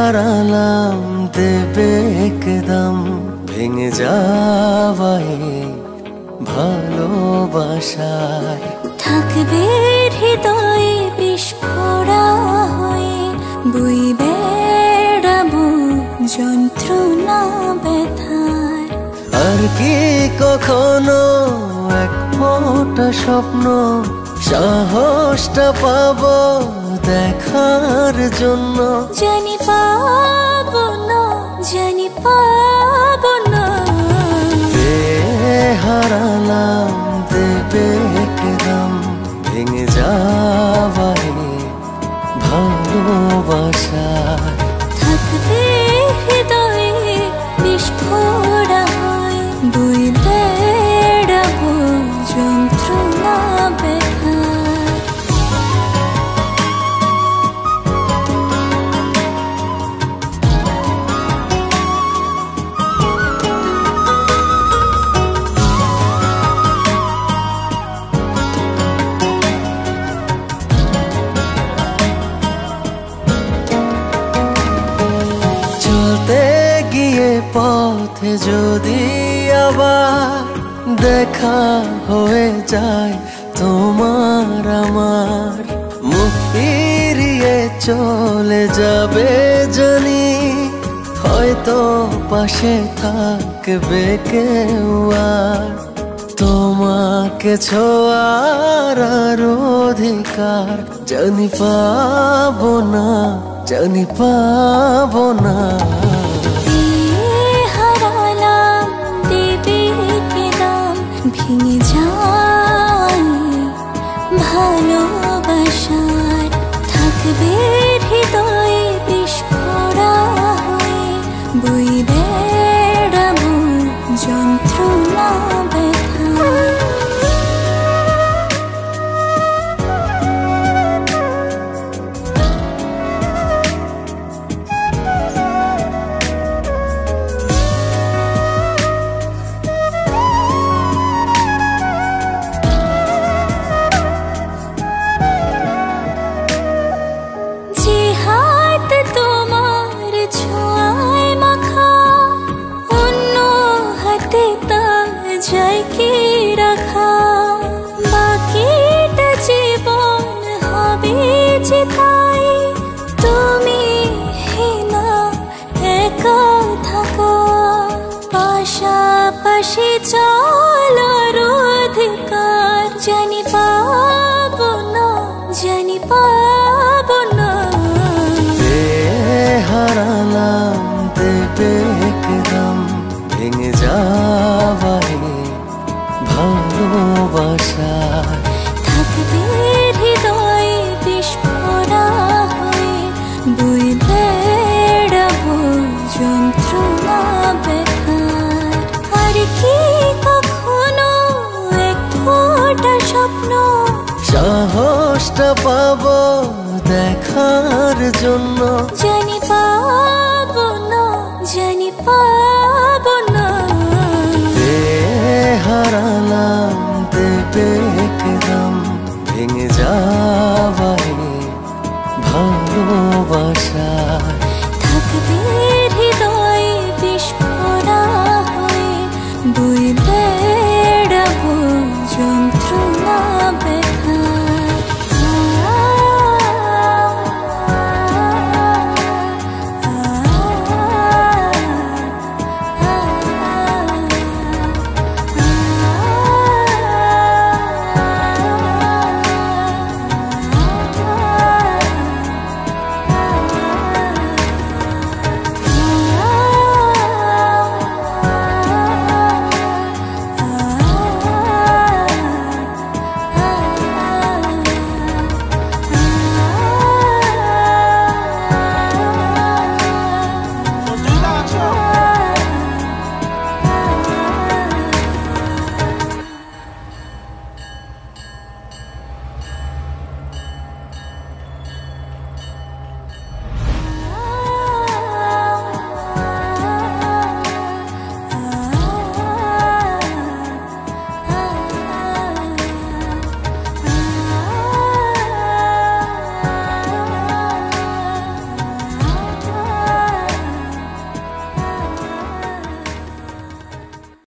হারালাম দেবে একদম ভেঙে যাওয়াই ভালোবাসায়। থাকবে হৃদয়ে বিস্ফোরা হয়ে, বই বেড়াবো যন্ত্রণা ব্যথার। আর কি কখনো এক ফোঁটা স্বপ্ন সাহসটা পাবো দেখার জন্য? জানি পাবো না, জানি পাবো না। হারালাম দেবে একদম ভেঙে যাওয়াই ভালোবাসায়। থাকবে হৃদয়ে বিস্ফোরা হয়, বই বেড়াবো যন্ত্রণা ব্যথার। পথে যদি আবার দেখা হয়ে যায় তোমার আমার, মুখ ফিরিয়ে চলে যাবে জানি, হয়তো পাশে থাকবে কেউ আর। তোমাকে ছোঁয়ার আর অধিকার জানি পাবো না, জানি পাবো না। ভেঙে যায় ভালোবাসার। থাকবে হৃদয়ে বিস্ফোরা হয়ে, বই বেড়াবো যন্ত্রণা ব্যথার। চাই কি রাখা, বাকিটা জীবন হবে যে তাই। তুমি না একা থাকো, পাশাপাশি চলার অধিকার জানি পাবো না, জানি পাবো না। হারালাম দেবে একদম ভেঙে যাওয়াই ভালোবাসায়। থাকবে হৃদয়ে বিস্ফোরা হয়ে, বই বেড়াবো যন্ত্রণা ব্যথার। আর কি কখনো এক ফোঁটা স্বপ্ন সাহসটা পাবো দেখার জন্য? জানি পাবো না, জানি পাবো না। হারালাম দেবে একদম ভেঙে যাওয়াই ভালোবাসায়। থাকবে হৃদয়ে বিস্ফোরা হয়ে, বই